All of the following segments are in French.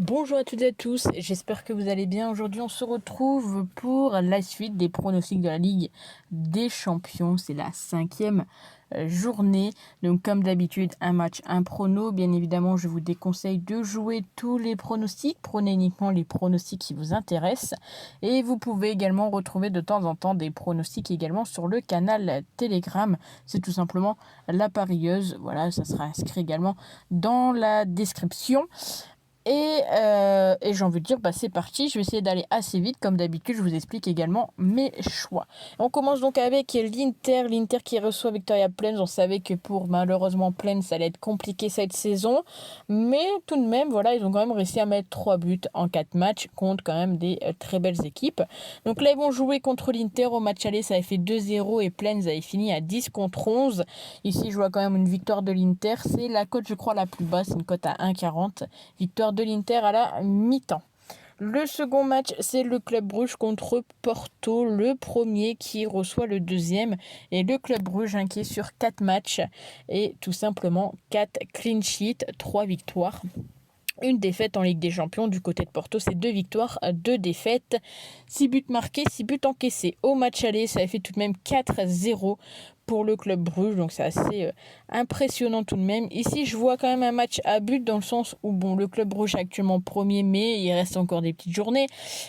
Bonjour à toutes et à tous, j'espère que vous allez bien. Aujourd'hui on se retrouve pour la suite des pronostics de la Ligue des Champions. C'est la 5e journée. Donc comme d'habitude, un match, un prono. Bien évidemment, je vous déconseille de jouer tous les pronostics. Prenez uniquement les pronostics qui vous intéressent. Et vous pouvez également retrouver de temps en temps des pronostics également sur le canal Telegram. C'est tout simplement la parieuse. Voilà, ça sera inscrit également dans la description. Et j'ai envie de dire, c'est parti, je vais essayer d'aller assez vite, comme d'habitude, je vous explique également mes choix. On commence donc avec l'Inter qui reçoit Victoria Plens. On savait que pour malheureusement Plens, ça allait être compliqué cette saison, mais tout de même, voilà, ils ont quand même réussi à mettre 3 buts en 4 matchs contre quand même des très belles équipes. Donc là, ils vont jouer contre l'Inter. Au match aller, ça avait fait 2-0 et Plens avait fini à 10 contre 11. Ici, je vois quand même une victoire de l'Inter. C'est la cote, je crois, la plus basse, une cote à 1,40. Victoire de l'Inter à la mi-temps. Le second match, c'est le Club Bruges contre Porto, le premier qui reçoit le deuxième. Et le Club Bruges qui est sur 4 matchs et tout simplement 4 clean sheets, 3 victoires. Une défaite en Ligue des Champions. Du côté de Porto, c'est 2 victoires, 2 défaites. 6 buts marqués, 6 buts encaissés. Au match aller, ça a fait tout de même 4-0 pour le Club Bruges, donc c'est assez impressionnant tout de même. Ici, je vois quand même un match à but dans le sens où le Club Bruges est actuellement premier, mais il reste encore des petites journées.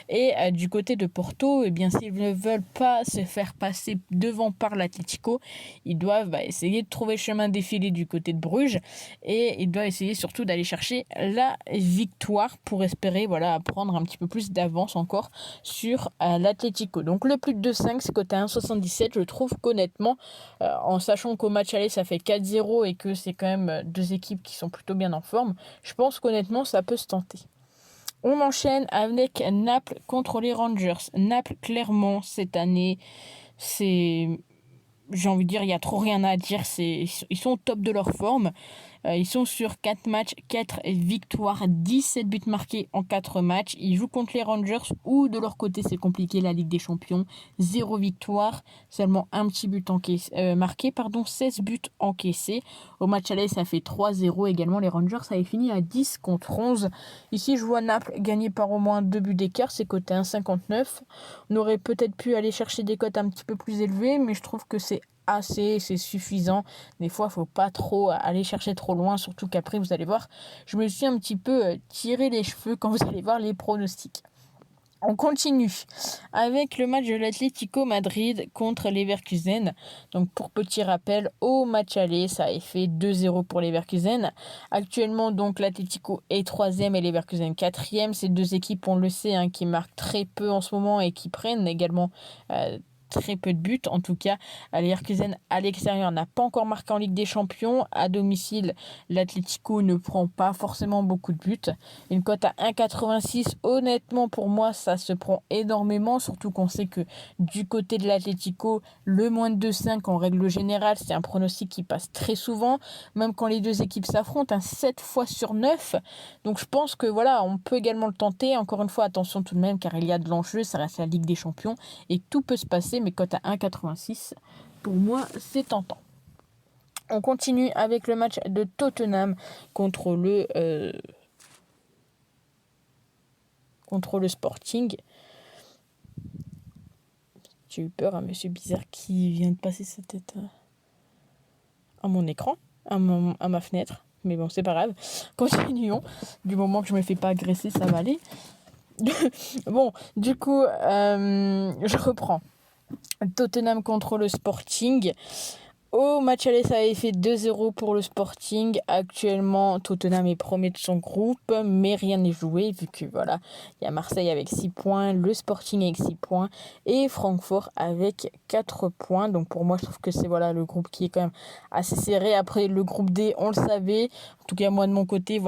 Et du côté de Porto, s'ils ne veulent pas se faire passer devant par l'Atlético, ils doivent essayer de trouver le chemin défilé du côté de Bruges et ils doivent essayer surtout d'aller chercher la victoire pour espérer prendre un petit peu plus d'avance encore sur l'Atlético. Donc le plus de 2,5, c'est coté à 1,77. Je trouve qu'honnêtement, en sachant qu'au match aller ça fait 4-0 et que c'est quand même deux équipes qui sont plutôt bien en forme, je pense qu'honnêtement ça peut se tenter. On enchaîne avec Naples contre les Rangers. Naples, clairement, cette année, j'ai envie de dire, il n'y a trop rien à dire. Ils sont au top de leur forme. Ils sont sur 4 matchs, 4 victoires, 17 buts marqués en 4 matchs. Ils jouent contre les Rangers où de leur côté c'est compliqué, la Ligue des Champions. 0 victoire, seulement un petit but marqué, 16 buts encaissés. Au match aller, ça fait 3-0 également. Les Rangers, ça avait fini à 10 contre 11. Ici, je vois Naples gagner par au moins 2 buts d'écart, c'est coté à 1,59. On aurait peut-être pu aller chercher des cotes un petit peu plus élevées, mais je trouve que c'est suffisant. Des fois, il ne faut pas trop aller chercher trop loin, surtout qu'après, vous allez voir, je me suis un petit peu tiré les cheveux quand vous allez voir les pronostics. On continue avec le match de l'Atlético Madrid contre Leverkusen. Donc pour petit rappel, au match aller, ça a fait 2-0 pour Leverkusen. Actuellement, donc l'Atlético est 3e et Leverkusen 4e. Ces deux équipes, on le sait, qui marquent très peu en ce moment et qui prennent également très peu de buts. En tout cas, Leverkusen à l'extérieur n'a pas encore marqué en Ligue des Champions. À domicile, l'Atlético ne prend pas forcément beaucoup de buts. Une cote à 1,86, honnêtement pour moi ça se prend énormément, surtout qu'on sait que du côté de l'Atlético, le moins de 2,5 en règle générale, c'est un pronostic qui passe très souvent, même quand les deux équipes s'affrontent, 7 fois sur 9. Donc je pense que on peut également le tenter. Encore une fois, attention tout de même car il y a de l'enjeu, ça reste la Ligue des Champions et tout peut se passer, mais cote à 1,86, pour moi c'est tentant. On continue avec le match de Tottenham contre le Sporting. J'ai eu peur, un monsieur bizarre qui vient de passer sa tête à mon écran, à ma fenêtre. Mais bon, c'est pas grave. Continuons. Du moment que je me fais pas agresser, ça va aller. Bon, du coup, je reprends. Tottenham contre le Sporting. Au match aller, ça avait fait 2-0 pour le Sporting. Actuellement, Tottenham est premier de son groupe, mais rien n'est joué vu que il y a Marseille avec 6 points, le Sporting avec 6 points et Francfort avec 4 points. Donc pour moi, je trouve que c'est le groupe qui est quand même assez serré. Après, le groupe D, on le savait. En tout cas, moi de mon côté,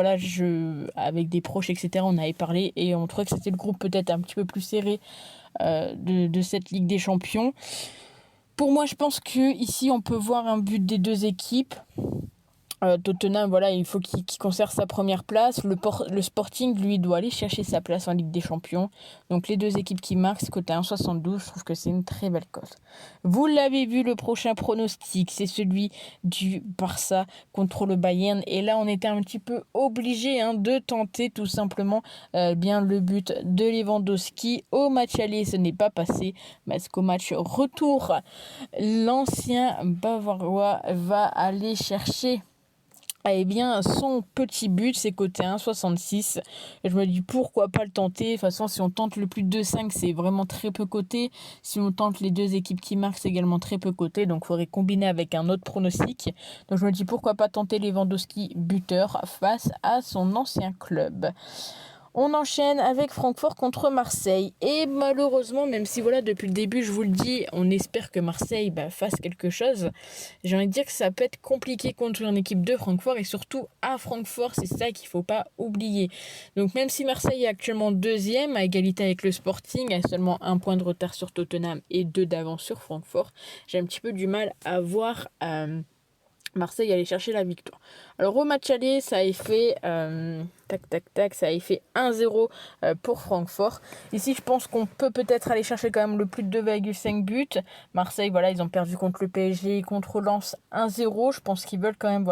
avec des proches, etc., on avait parlé et on trouvait que c'était le groupe peut-être un petit peu plus serré de cette Ligue des Champions. Pour moi, je pense que ici on peut voir un but des deux équipes. Tottenham, voilà, il faut qu'il conserve sa première place. Le Sporting, lui, doit aller chercher sa place en Ligue des Champions. Donc les deux équipes qui marquent, c'est côté 1,72. Je trouve que c'est une très belle cote. Vous l'avez vu, le prochain pronostic, c'est celui du Barça contre le Bayern. Et là, on était un petit peu obligé de tenter tout simplement bien le but de Lewandowski. Au match aller, ce n'est pas passé. Parce qu'au match retour, l'ancien Bavarois va aller chercher son petit but, c'est côté 1,66. Et je me dis pourquoi pas le tenter. De toute façon, si on tente le plus de 2,5, c'est vraiment très peu coté. Si on tente les deux équipes qui marquent, c'est également très peu coté. Donc il faudrait combiner avec un autre pronostic. Donc je me dis pourquoi pas tenter Lewandowski buteur face à son ancien club. On enchaîne avec Francfort contre Marseille. Et malheureusement, même si voilà, depuis le début, je vous le dis, on espère que Marseille fasse quelque chose, j'ai envie de dire que ça peut être compliqué contre une équipe de Francfort et surtout à Francfort, c'est ça qu'il ne faut pas oublier. Donc même si Marseille est actuellement deuxième, à égalité avec le Sporting, à seulement 1 point de retard sur Tottenham et 2 d'avance sur Francfort, j'ai un petit peu du mal à voir Marseille aller chercher la victoire. Alors au match aller, ça a fait ça a fait 1-0 pour Francfort. Ici, je pense qu'on peut peut-être aller chercher quand même le plus de 2,5 buts. Marseille, voilà, ils ont perdu contre le PSG, contre Lens 1-0. Je pense qu'ils veulent quand même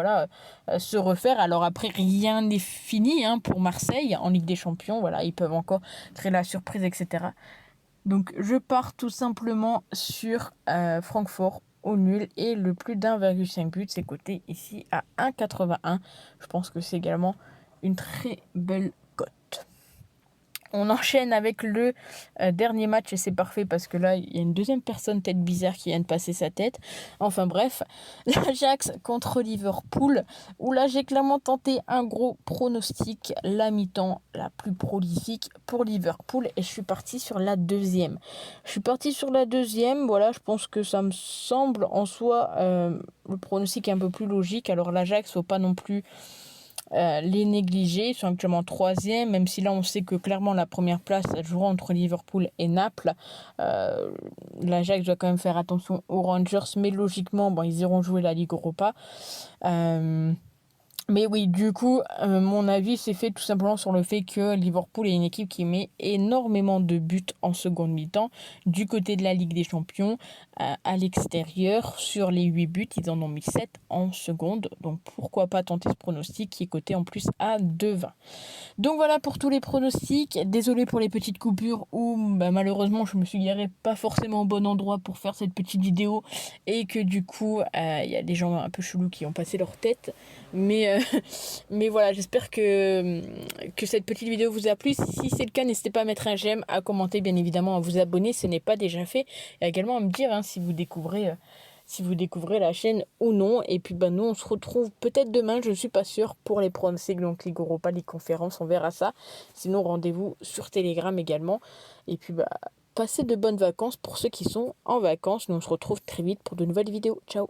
se refaire. Alors après, rien n'est fini pour Marseille en Ligue des Champions. Voilà, ils peuvent encore créer la surprise, etc. Donc je pars tout simplement sur Francfort au nul et le plus d'1,5 but, c'est coté ici à 1,81. Je pense que c'est également une très belle cote. On enchaîne avec le dernier match et c'est parfait parce que là, il y a une deuxième personne tête bizarre qui vient de passer sa tête. Enfin bref, l'Ajax contre Liverpool, où là, j'ai clairement tenté un gros pronostic, la mi-temps la plus prolifique pour Liverpool et je suis parti sur la deuxième. Voilà, je pense que ça me semble en soi le pronostic un peu plus logique. Alors l'Ajax, faut pas non plus les négliger. Ils sont actuellement 3e, même si là on sait que clairement la première place elle jouera entre Liverpool et Naples. L'Ajax doit quand même faire attention aux Rangers, mais logiquement ils iront jouer la Ligue Europa. Mais oui, du coup, mon avis s'est fait tout simplement sur le fait que Liverpool est une équipe qui met énormément de buts en seconde mi-temps. Du côté de la Ligue des Champions, à l'extérieur, sur les 8 buts, ils en ont mis 7 en seconde. Donc pourquoi pas tenter ce pronostic qui est coté en plus à 2,20. Donc voilà pour tous les pronostics. Désolé pour les petites coupures où malheureusement je me suis garé pas forcément au bon endroit pour faire cette petite vidéo et que du coup il y a des gens un peu chelous qui ont passé leur tête. Mais voilà, j'espère que cette petite vidéo vous a plu. Si c'est le cas, n'hésitez pas à mettre un j'aime, à commenter bien évidemment, à vous abonner si ce n'est pas déjà fait. Et également à me dire si vous découvrez la chaîne ou non. Et puis nous on se retrouve peut-être demain, je ne suis pas sûre, pour les pronostics, donc Ligue Europa, Ligue Conférence, on verra ça. Sinon rendez-vous sur Telegram également. Et puis passez de bonnes vacances pour ceux qui sont en vacances. Nous on se retrouve très vite pour de nouvelles vidéos. Ciao.